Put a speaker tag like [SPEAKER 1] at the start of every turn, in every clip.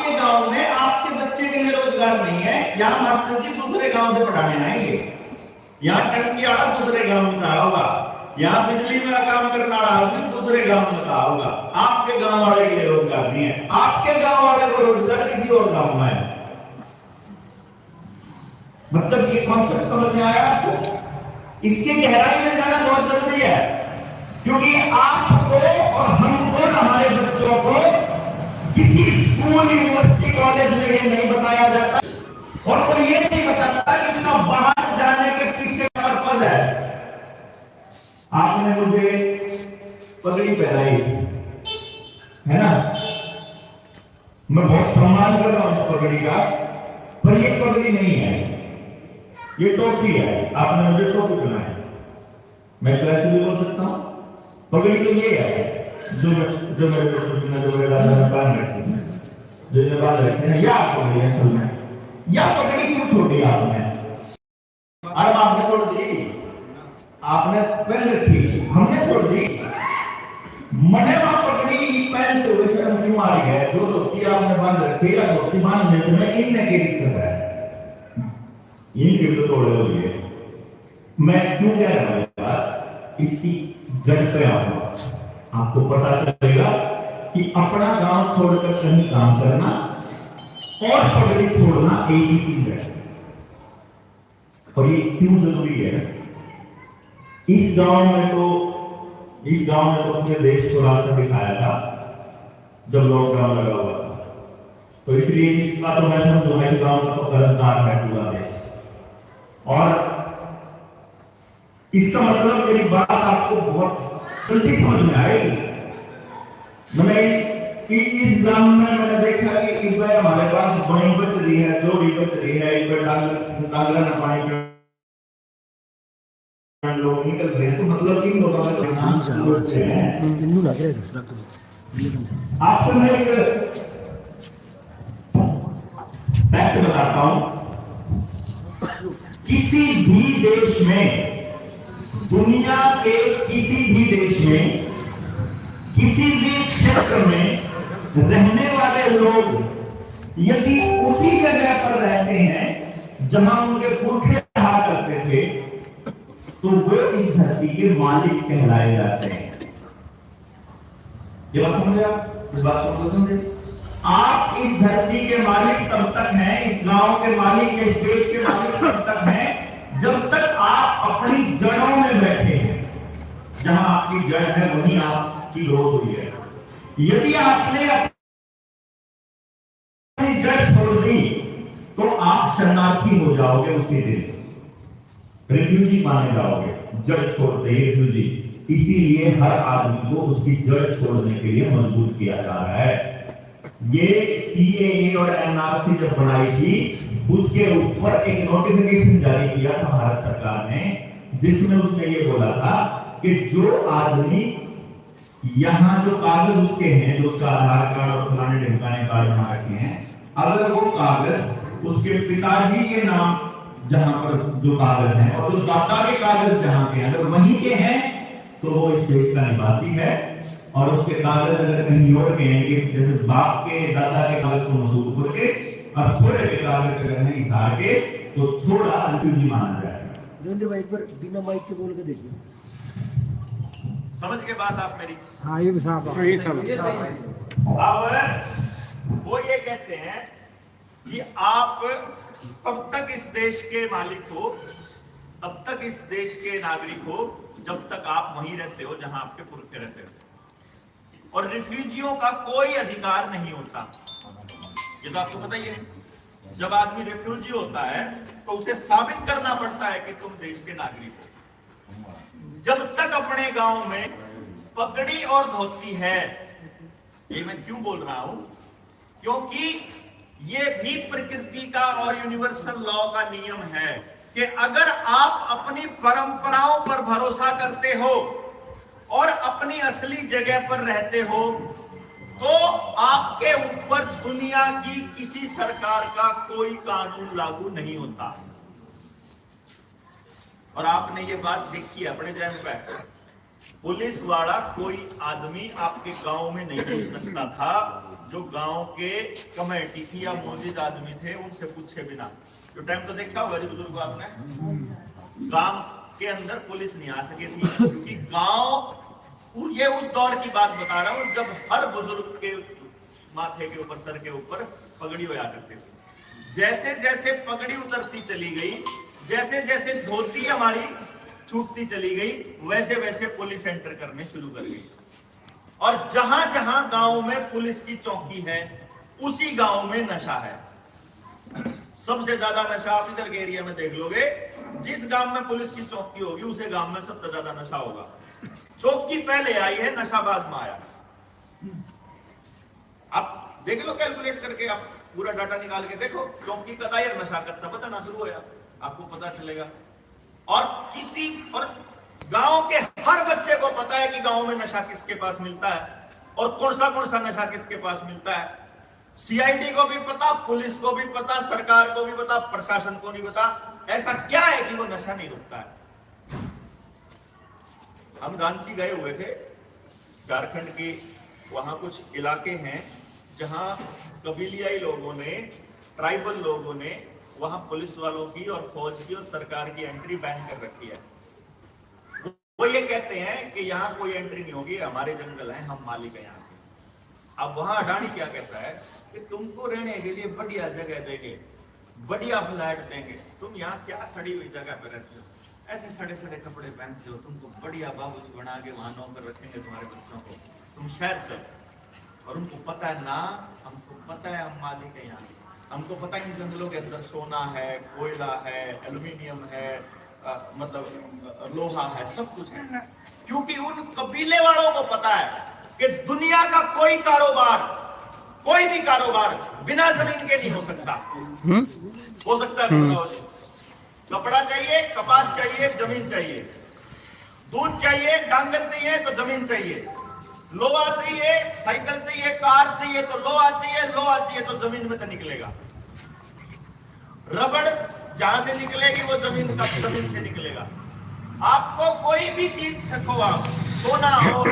[SPEAKER 1] आपके गांव में आपके बच्चे के लिए रोजगार नहीं है, यहाँ मास्टर जी दूसरे गांव से पढ़ाने आएंगे, यहाँ टंकी वाला दूसरे गांव में कहा होगा, यहाँ बिजली में काम करने वाला आदमी दूसरे गांव में कहा होगा। आपके गांव वाले के लिए रोजगार नहीं है, आपके गांव वाले को रोजगार किसी और गांव में है। मतलब ये कॉन्सेप्ट समझ में आया आपको? इसके गहराई में जाना बहुत जरूरी है, क्योंकि आपको और हमको, हमारे बच्चों को किसी स्कूल, यूनिवर्सिटी, कॉलेज में ये नहीं बताया जाता, और कोई ये नहीं बताता कि उसका बाहर जाने के पीछे पर्पज है। आपने मुझे पगड़ी पहनाई है ना, मैं बहुत सम्मान कर रहा हूं इस पगड़ी का, पर ये पगड़ी नहीं है, ये टोपी है। आपने मुझे टोपी पहनाई, मैं इसको ऐसे भी बोल सकता हूं। पगड़ी तो ये है जो मेरे दादा बांध रखी है, जो बांध रखे हैं, या पगड़ी असल में, या पगड़ी क्यों छोड़ दी आपने? अरे आपने छोड़ दी, आपने पहन रखी, हमने छोड़ दी। मनेवा पगड़ी पहनते हुए शर्म क्यों आ रही है? जो धोती आपने बांध रखी है, धोती बांधने में इनने की दिक्कत है, इनकी तो तोड़े हो गए। मैं क्यों कह रहा हूं यार, इसकी जड़ पे आऊंगा, आपको पता चलेगा कि अपना गांव छोड़कर कहीं काम करना और पगड़ी छोड़ना एक ही चीज है। और ये क्यों जरूरी है? इस गांव में तो अपने देश को रास्ता दिखाया था जब लॉकडाउन लगा हुआ था, तो इसलिए इसका तो मैं समझूंगा इस गांव का तो कर्जदार है पूरा देश। और इसका मतलब, मेरी बात आपको बहुत जल्दी समझ में आएगी। मैंने इस गांव में मैंने देखा कि हमारे पास बनी बच रही है, जोड़ी बच रही है, एक डांगरा न पानी लोग निकल रहे हैं, तो मतलब इन लोगों में तो नाम से हैं। आपको मैं एक फैक्ट बताता हूं, किसी भी देश में, दुनिया के किसी भी देश में, किसी भी क्षेत्र में रहने वाले लोग यदि उसी जगह पर रहते हैं जहां उनके पुरखे रहा करते थे, तो वो इस धरती के मालिक कहलाए जाते हैं। ये बात समझे आप? इस बात को समझे? आप इस धरती के मालिक तब तक हैं, इस गांव के मालिक, इस देश के मालिक तब तक हैं जब तक आप अपनी जड़ों में बैठे हैं। जहां आपकी जड़ है वहीं आपकी ग्रोथ हुई है। यदि आपने अपनी जड़ छोड़ दी तो आप शरणार्थी हो जाओगे, उसी दिन रिफ्यूजी माने जाओगे, जड़ छोड़ते ही रिफ्यूजी। इसीलिए हर आदमी को उसकी जड़ छोड़ने के लिए मजबूर किया जा रहा है। ये सीएए और एनआरसी जब बनाई थी, उसके ऊपर एक नोटिफिकेशन जारी किया था भारत सरकार ने, जिसमें उसने ये बोला था कि जो आदमी यहाँ जो कागज उसके हैं, जो उसका आधार कार्ड और फलाने ढिमकाने कार्ड बना रखे हैं, अगर वो कागज उसके पिताजी के नाम जहां पर जो कागज हैं और जो दादा के कागज जहां के हैं, अगर वहीं के हैं तो वो इस देश का निवासी है। और उसके कागज अगर कहीं और के हैं, जैसे बाप के दादा के कागज को मसूद करके और छोटे के कागज अगर नहीं सार के, तो छोड़ा रिफ्यूजी माना जाएगा।
[SPEAKER 2] देवेंद्र भाई एक बार बिना माइक के बोल के देखिए,
[SPEAKER 1] समझ के बात आप मेरी?
[SPEAKER 2] हाँ ये भी साफ है, ये सब।
[SPEAKER 1] अब वो ये कहते हैं कि आप तब तक इस देश के मालिक हो, तब तक इस देश के नागरिक हो, जब तक आप वहीं रहते हो जहां आपके पुरखे रहते हो। और रिफ्यूजियों का कोई अधिकार नहीं होता, ये तो आपको पता ही है। जब आदमी रिफ्यूजी होता है तो उसे साबित करना पड़ता है कि तुम देश के नागरिक हो। जब तक अपने गांव में पगड़ी और धोती है, ये मैं क्यों बोल रहा हूं, क्योंकि ये भी प्रकृति का और यूनिवर्सल लॉ का नियम है कि अगर आप अपनी परंपराओं पर भरोसा करते हो और अपनी असली जगह पर रहते हो, तो आपके ऊपर दुनिया की किसी सरकार का कोई कानून लागू नहीं होता। और आपने ये बात देखी है अपने टाइम पे, पुलिस वाला कोई आदमी आपके गांव में नहीं घुस सकता था जो गांव के कमेटी थी या मौजूद आदमी थे उनसे पूछे बिना, जो टाइम तो देखा होगा जी बुजुर्ग आपने, गांव के अंदर पुलिस नहीं आ सकी थी, क्योंकि गांव, ये उस दौर की बात बता रहा हूं जब हर बुजुर्ग के माथे के ऊपर, सर के ऊपर पगड़ी होया करती थी। जैसे जैसे पगड़ी उतरती चली गई, जैसे जैसे धोती हमारी छूटती चली गई, वैसे वैसे पुलिस एंटर करने शुरू कर गई। और जहां जहां गांव में पुलिस की चौकी है, उसी गांव में नशा है। सबसे ज्यादा नशा आप इधर के एरिया में देख लोगे, जिस गांव में पुलिस की चौकी होगी उसे गांव में सबसे ज्यादा नशा होगा। चौकी पहले आई है, नशा बाद में आया। आप देख लो कैलकुलेट करके, आप पूरा डाटा निकाल के देखो, चौकी का दायर नशा करता बताना शुरू होया, आपको पता चलेगा। और गांव के हर बच्चे को पता है कि गांव में नशा किसके पास मिलता है और कौन सा नशा किसके पास मिलता है। सीआईडी को भी पता, पुलिस को भी पता, सरकार को भी पता, प्रशासन को नहीं पता। ऐसा क्या है कि वो नशा नहीं रुकता है। हम रांची गए हुए थे, झारखंड के वहां कुछ इलाके हैं जहां कबीलियाई लोगों ने, ट्राइबल लोगों ने वहां पुलिस वालों की और फौज की और सरकार की एंट्री बैन कर रखी है। वो ये कहते हैं कि यहाँ कोई एंट्री नहीं होगी, हमारे जंगल हैं, हम मालिक हैं यहाँ के। अब वहां अडानी क्या कहता है कि तुमको रहने के लिए बढ़िया जगह देंगे, बढ़िया फ्लैट देंगे, तुम यहाँ क्या सड़ी हुई जगह पे रहते हो, ऐसे सड़े सड़े कपड़े पहनते हो, तुमको बढ़िया बाबूजी बना के वहां नौकर रखेंगे तुम्हारे बच्चों को, तुम शहर चलो। और उनको पता है ना, हमको पता है हम मालिक है यहाँ, हमको पता है इन जंगलों के अंदर सोना है, कोयला है, एल्यूमिनियम है, मतलब लोहा है, सब कुछ है। क्योंकि उन कबीले वालों को पता है कि दुनिया का कोई कारोबार, कोई भी कारोबार बिना जमीन के नहीं हो सकता। हो सकता है कपड़ा चाहिए, कपास चाहिए, जमीन चाहिए, दूध चाहिए, डांगर चाहिए तो जमीन चाहिए, लोहा चाहिए, साइकिल चाहिए, कार चाहिए तो लोहा चाहिए, लोहा चाहिए तो जमीन में तो निकलेगा। रबड़ जहां से निकलेगी वो जमीन से निकलेगा। आपको कोई भी चीज रखो, आप सोना हो,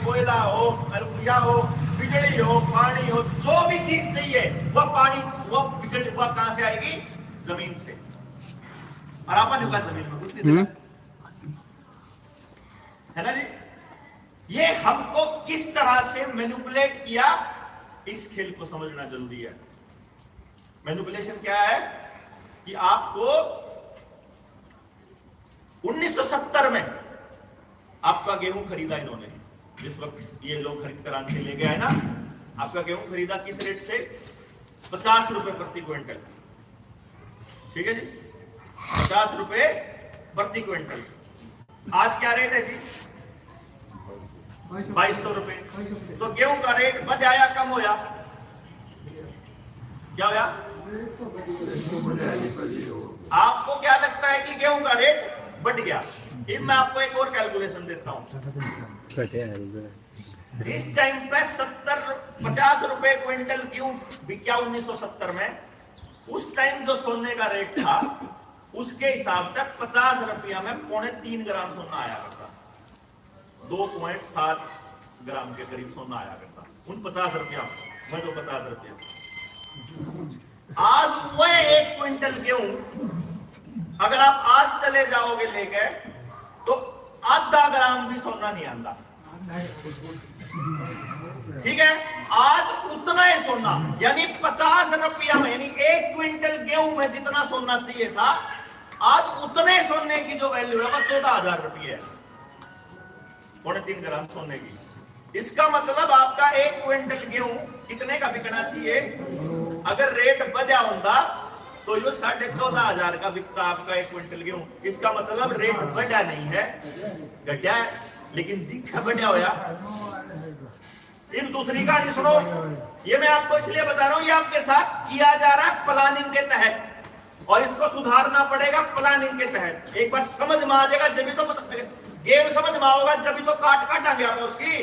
[SPEAKER 1] कोयला हो, रुपया हो, बिजली हो, पानी हो, जो भी चीज चाहिए वो पानी, वो बिजली, वो कहां से आएगी? जमीन से। और आपने कहा जमीन में कुछ नहीं है ना जी। ये हमको किस तरह से मैनिपुलेट किया, इस खेल को समझना जरूरी है। मैनिपुलेशन क्या है कि आपको 1970 में आपका गेहूं खरीदा इन्होंने, जिस वक्त ये लोग खरीद कर आने ले गए ना, आपका गेहूं खरीदा किस रेट से? 50 रुपए प्रति क्विंटल। ठीक है जी, 50 रुपए प्रति क्विंटल। आज क्या रेट है जी? 2200 रुपए। तो गेहूं का रेट बढ़ आया, कम होया? क्या होया? आपको क्या लगता है कि गेहूं का रेट बढ़ गया? मैं आपको एक और कैलकुलेशन देता हूं। जिस टाइम पे 50 रुपए क्विंटल गेहूं बिका 1970 में, उस टाइम जो सोने का रेट था उसके हिसाब से 50 रुपया में 3.25 ग्राम सोना आया करता, 2.7 ग्राम के करीब सोना आया करता उन 50 रुपया में। तो 50 रुपया आज वह 1 क्विंटल गेहूं अगर आप आज चले जाओगे लेके तो आधा ग्राम भी सोना नहीं आता। ठीक है, आज उतना ही सोना, यानी 50 रुपया में, यानी 1 क्विंटल गेहूं में जितना सोना चाहिए था, आज उतने सोने की जो वैल्यू है वो 14,000 रुपये है, 3.25 ग्राम सोने की। इसका मतलब आपका 1 क्विंटल गेहूं कितने का बिकना चाहिए? अगर रेट बढ़ा होता तो ये 14,500 का बिकता आपका 1 क्विंटल गेहूं। इसका मतलब रेट बढ़ा नहीं है, घटा है, लेकिन दिखा बढ़िया होया। इन दूसरी कहानी सुनो, ये मैं आपको इसलिए बता रहा हूं, ये आपके साथ किया जा रहा है प्लानिंग के तहत, और इसको सुधारना पड़ेगा प्लानिंग के तहत। एक बार समझ में आ जाएगा जब तो गेम समझ में आओगा, जब तो काटांगे आप उसकी,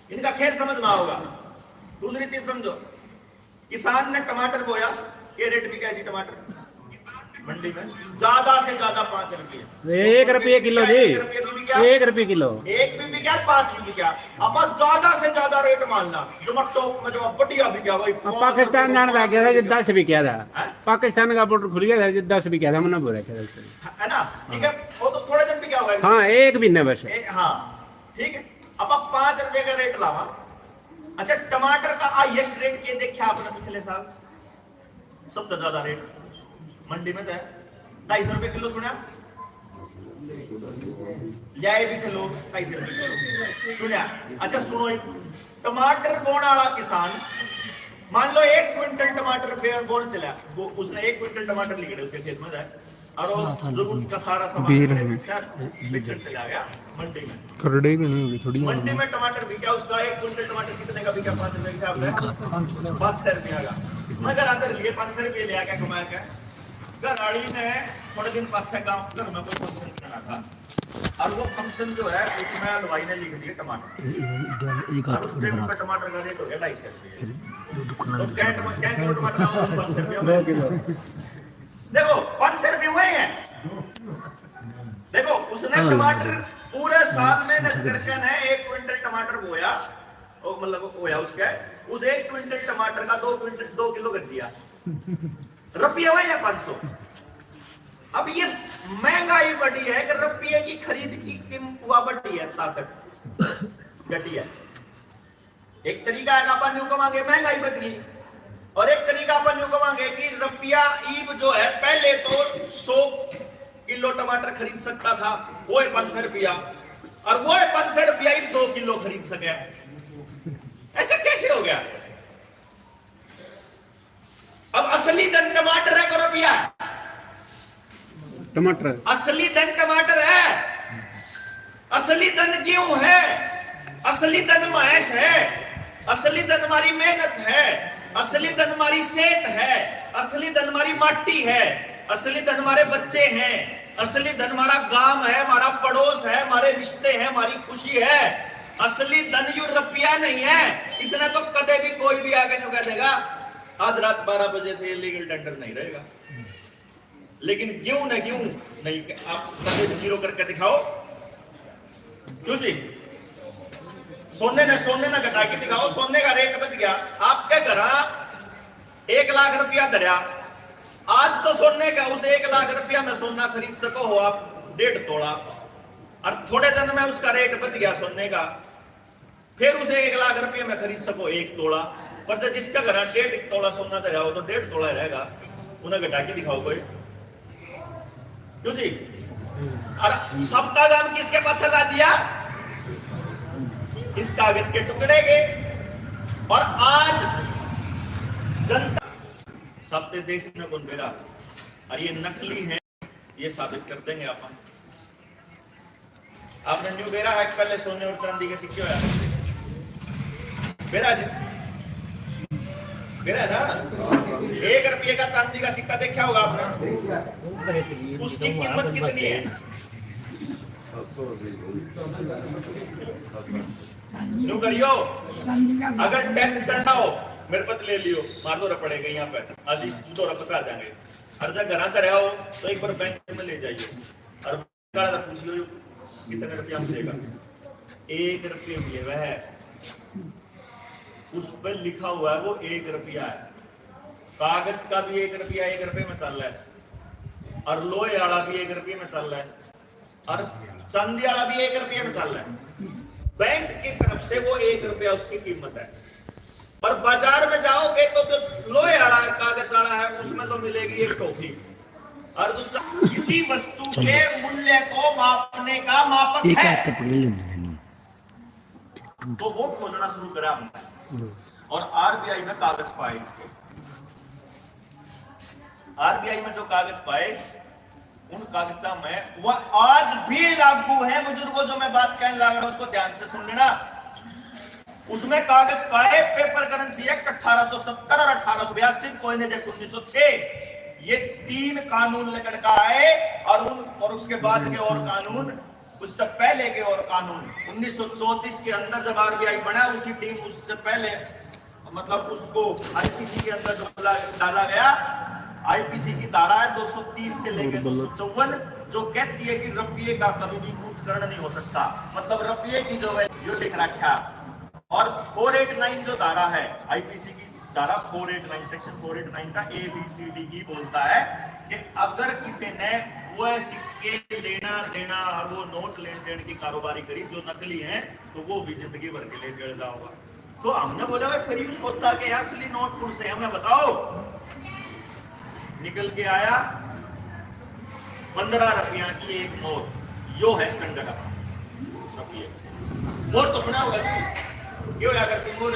[SPEAKER 1] इनका खेल समझ में आओगा। दूसरी चीज समझो, किसान ने टमाटर बोया, ये रेट बिका जी टमाटर? मंडी में ज्यादा से ज्यादा 5 रुपये,
[SPEAKER 3] 1 रुपये किलो जी, 1 रुपये किलो,
[SPEAKER 1] एक भी बिका 5 भी बिका। अब ज्यादा से ज्यादा रेट मानना जो मैं टॉप में जो बढ़िया बिका भाई
[SPEAKER 3] अब पाकिस्तान जाने लग गया था जो 10 भी किया था, पाकिस्तान का बॉर्डर खुल गया था जो 10 भी किया था, मैंने बोला था
[SPEAKER 1] है ना, ठीक है, वो तो थोड़े दिन बिका होगा।
[SPEAKER 3] हाँ, एक महीने बस।
[SPEAKER 1] हाँ ठीक है, अब 5 रुपये का रेट लावा। अच्छा, टमाटर का हाईएस्ट रेट ये देखा आपने पिछले साल, सबसे ज्यादा रेट मंडी में है 250 रुपए किलो, सुना लियाए भी किलो 250 रुपए किलो, सुना। अच्छा सुनो, टमाटर बोने वाला किसान मान लो 1 क्विंटल टमाटर बोन चला, वो उसने 1 क्विंटल टमाटर लिखे उसके खेत में जाए और वो जो उसका सारा सामान चला गया मंडी में,
[SPEAKER 2] करड़े की नहीं होगी थोड़ी
[SPEAKER 1] मंडी में टमाटर बिका, उसका 1 क्विंटल टमाटर कितने का बिका? 5 रुपए के हिसाब से 500 रुपया का। मगर अंदर लिए 500 रुपये लिया क्या कमाया क्या? घराड़ी ने थोड़े दिन पास गांव घर में कोई फंक्शन करना था और वो फंक्शन जो है उसमें हलवाई ने लिख दिया टमाटर, और उस टाइम पे टमाटर का रेट हो गया 250 रुपये। तो क्या किलो टमाटर 500 रुपये? देखो 500 रुपये हुए हैं। देखो उसने टमाटर पूरे साल में करके ने 1 क्विंटल टमाटर बोया, मतलब होया उसका, उस 1 क्विंटल टमाटर का 2 किलो कर दिया, रुपये हुए हैं 500। अब ये महंगाई बढ़ी है कि रुपये की खरीद की कीमत बढ़ी है, ताकत घटी है। एक तरीका है अपन यूं कमांगे महंगाई बढ़ गई, और एक तरीका अपन यूं कमांगे कि रुपया ईब जो है पहले तो 100 किलो टमाटर खरीद सकता था, वो है 500 रुपया, और वो है 500 रुपया 2 किलो खरीद सके। ऐसा कैसे हो गया? अब असली धन टमाटर है कि रुपया?
[SPEAKER 3] टमाटर
[SPEAKER 1] असली धन टमाटर है, असली धन गेहूं है, असली धन महेश है, असली धन हमारी मेहनत है, असली धन हमारी सेहत है, असली धन हमारी माटी है, असली धन हमारे बच्चे हैं, असली धन हमारा गांव है, हमारा पड़ोस है, हमारे रिश्ते हैं, हमारी खुशी है। असली धन यू रुपया नहीं है। इसने तो कदे भी कोई भी आगे नहीं कह देगा आज रात 12 बजे से लीगल टेंडर नहीं रहेगा, लेकिन गेहूं नहीं, आप कदे जीरो करके दिखाओ। क्यों जी? सोने ने घटा के दिखाओ, सोने का रेट बढ़ गया, आपके घर 1 लाख रुपया धरिया, आज तो सोने का उस 1 लाख रुपया में सोना खरीद सको हो आप 1.5 तोला, और थोड़े दिन में उसका रेट बढ़ गया सोने का, फिर उसे 1 लाख रुपये में खरीद सको 1 तोला। पर तो जिसका घर 1.5 तोला सोना धरिया हो तो 1.5 तोला रहेगा, उन्हें घटा के दिखाओ कोई। क्यों जी? और सबका दाम किसके पास ला दिया? इस कागज के टुकड़े के। और आज जनता सबसे देश में कौन बेरा, और ये नकली है, ये साबित कर देंगे अपन। आपने न्यू बेरा है पहले सोने और चांदी के सिक्के होया बेरा जी, बेरा ना 1 रुपये का चांदी का सिक्का देखा होगा आपने, उसकी कीमत कितनी है? न्यू करियो, अगर टेस्ट करना हो मेरे पत ले लियो, मार दो पड़ेगा यहाँ पे, आशीष तो रपता आ जाएंगे। हर जगह घर रहा हो तो एक बार बैंक में ले जाइए और पूछ लो कितने रुपया मिलेगा। 1 रुपये मिले वह उस पर लिखा हुआ है वो 1 रुपया है। कागज का भी 1 रुपया 1 रुपये में चल रहा है, और लोहे वाला भी 1 रुपये में चल रहा है, और चांदी वाला भी 1 रुपये में चल रहा है। बैंक की तरफ से वो 1 रुपया उसकी कीमत है। पर बाजार में जाओगे तो जो लोहे वाला कागज वाला है उसमें तो मिलेगी 1 टॉफी, और किसी वस्तु के मूल्य को मापने का मापक है तो वो खोजना शुरू करा हमने, और आरबीआई में कागज पाए। इसके आरबीआई में जो कागज पाए उन कागजा में वह आज भी लागू है। बुजुर्गों जो मैं बात कहने लगा रहा हूं उसको ध्यान से सुन लेना। उसमें कागज पाए पेपर करेंसी एक्ट 1870 और 1882, कोइनेज एक्ट 1906, ये 3 कानून लेकर के आए, और उसके बाद के और कानून, उससे पहले के और कानून 1934 के अंदर जब आरबीआई बना, उसी टीम उससे पहले मतलब उसको आईसीसी के अंदर डाला गया,
[SPEAKER 4] आईपीसी की धारा है 230 से लेकर 254 जो कहती है कि रुपये का कभी भी कूटकरण नहीं हो सकता, मतलब रुपये की जो है यो लिख रखा। और 489 जो धारा है आईपीसी की धारा 489 सेक्शन 489 का ABCD बोलता है कि अगर किसी ने वह सिक्के लेना देना और वो नोट लेन देन की कारोबारी करी जो नकली है तो वो भी जिंदगी भर के लिए जेल जाओगा। तो हमने बोला भाई फिर यूज होता के असली नोट कौन से हमें बताओ। निकल के आया 15 रुपया की एक नोट, यो है स्टैंडर्ड रुपये। नोट तो सुना होगा क्यों या करती मोर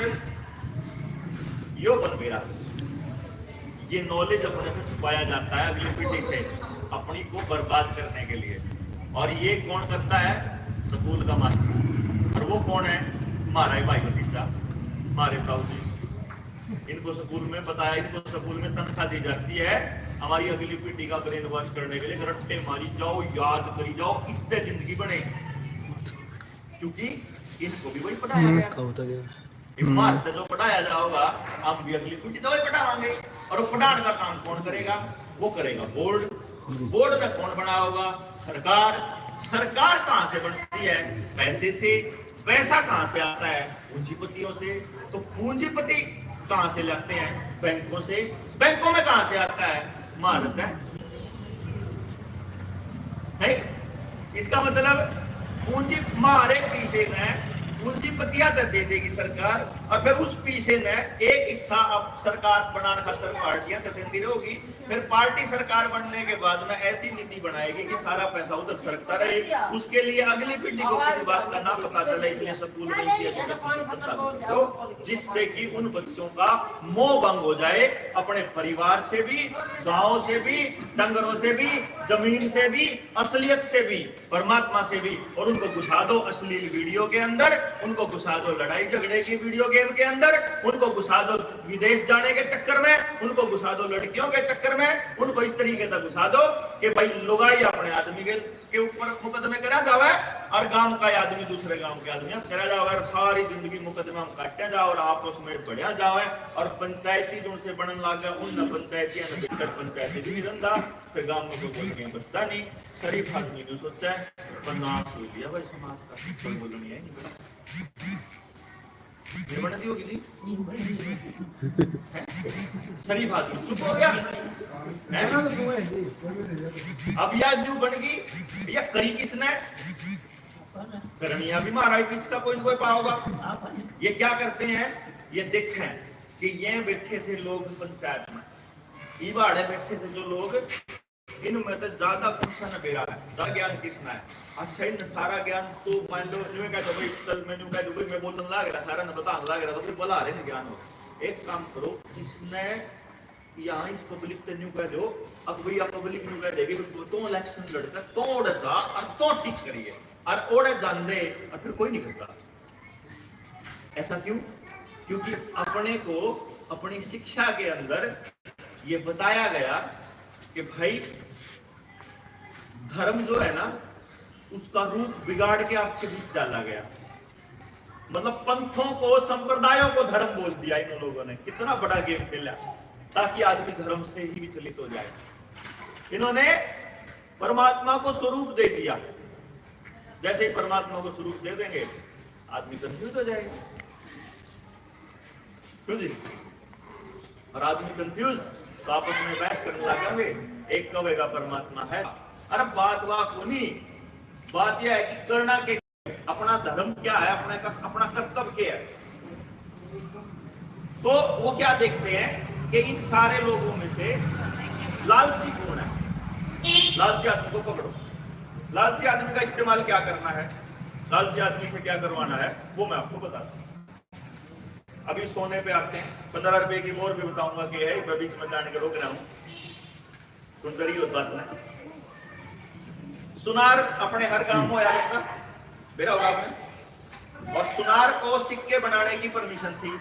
[SPEAKER 4] यो बन मेरा। ये नॉलेज अपने से छुपाया जाता है अगली पीढ़ी से अपनी को बर्बाद करने के लिए। और ये कौन करता है? स्कूल का मास्टर। और वो कौन है? हमारा ही भाई भतीजा, हमारे ताऊ जी। इनको स्कूल में बताया, इनको स्कूल में तनख्वाह दी जाती है हमारी अगली पीढ़ी का ब्रेन वॉश करने के लिए। रट्टे मारी जाओ, याद करी जाओ, इससे जिंदगी बने। क्योंकि इनको भी वही पढ़ाया गया। भारत जो पढ़ाया जाओगा हम भी अगली पीढ़ी तो वही पढ़ावांगे। और वो पढ़ाने का काम कौन करेगा? वो करेगा बोर्ड। बोर्ड में कौन बना होगा? सरकार। सरकार कहां से बनती है? पैसे से। पैसा कहां से आता है? पूंजीपतियों से। तो पूंजीपति कहां से लाते हैं? बैंकों से। बैंकों में कहां से आता है? भारत है। इसका मतलब पूंजी मारे पीछे में पूंजीपतियां दे देगी सरकार, और फिर उस पीछे में एक हिस्सा अब सरकार बनाने खातर पार्टियां देती रहेगी। फिर पार्टी सरकार बनने के बाद में ऐसी नीति बनाएगी कि सारा पैसा उधर सरकता रहे। उसके लिए अगली पीढ़ी को किसी बात का ना पता चले, इसलिए स्कूल में तो जिससे कि उन बच्चों का मोह भंग हो जाए अपने परिवार से भी, गांव से भी, डंगरों से भी, जमीन से भी, असलियत से भी, परमात्मा से भी। और उनको घुसा दो अश्लील वीडियो के अंदर, उनको घुसा दो लड़ाई झगड़े की वीडियो गेम के अंदर, उनको घुसा दो विदेश जाने के चक्कर में, उनको घुसा दो लड़कियों के चक्कर में, उनको इस तरीके से घुसा दो कि भाई लुगाई अपने आदमी के ऊपर मुकदमे करा जावे और गांव का आदमी दूसरे गांव के आदमी करा जावे और सारी जिंदगी मुकदमे हम काटे जाओ और आपस में बढ़िया जावे। और पंचायती जो से बनने लगा उन पंचायती पंचायती भी रंदा, फिर गांव में कोई बचता नहीं। शरीफ आदमी ने सोचा है बदनाम हो दिया भाई समाज का, कोई बोलो नहीं है ये बनती होगी जी। शरीफ आदमी चुप हो गया। अब यह न्यू बन गई, यह करी किसने? करनिया भी मारा किसका कोई पाओगा। ये क्या करते हैं? ये देखें कि ये बैठे थे लोग पंचायत में, इवाड़े बैठे थे जो लोग, इनमें तो ज्यादा गुस्सा न बेरा है, ज्यादा ज्ञान किसना है? अच्छा इन सारा ज्ञान तो मान लो न्यू का भाई चल मैं न्यू का भाई मैं बोलने लग रहा सारा न बताने लग रहा तो फिर बोला रहे ज्ञान हो। एक काम करो, इसने यहाँ इस पब्लिक ते न्यू का जो अब भैया पब्लिक न्यू का देगी तो इलेक्शन लड़का तोड़ जा और तो ठीक करिए और ओड़े जान दे और फिर कोई नहीं करता। ऐसा क्यों? क्योंकि अपने को अपनी शिक्षा के अंदर ये बताया गया कि भाई धर्म जो है ना उसका रूप बिगाड़ के आपके बीच डाला गया। मतलब पंथों को, संप्रदायों को धर्म बोल दिया इन लोगों ने। कितना बड़ा गेम खेला ताकि आदमी धर्म से ही विचलित हो जाए। इन्होंने परमात्मा को स्वरूप दे दिया, जैसे ही परमात्मा को स्वरूप दे देंगे आदमी कंफ्यूज हो जाएगा। क्यों जी? और आदमी कंफ्यूज तो आपस में बहस करने लगेंगे, एक कहेगा परमात्मा है। अरे बात को नहीं, बात यह है कि करना के अपना धर्म क्या है, अपना कर्तव्य क्या है। तो वो क्या देखते हैं कि इन सारे लोगों में से लालची कौन है? लालची आदमी को पकड़ो। लालची आदमी का इस्तेमाल क्या करना है, लालची आदमी से क्या करवाना है वो मैं आपको बताता हूं। अभी सोने पे आते हैं, 15 रुपए की और भी बताऊंगा कि है, मैं बीच में जाने के रोक रहा हूं। सुंदरी उस बात में सुनार अपने हर गांव में आया करता बेरा होगा आपने, और सुनार को सिक्के बनाने की परमिशन थी।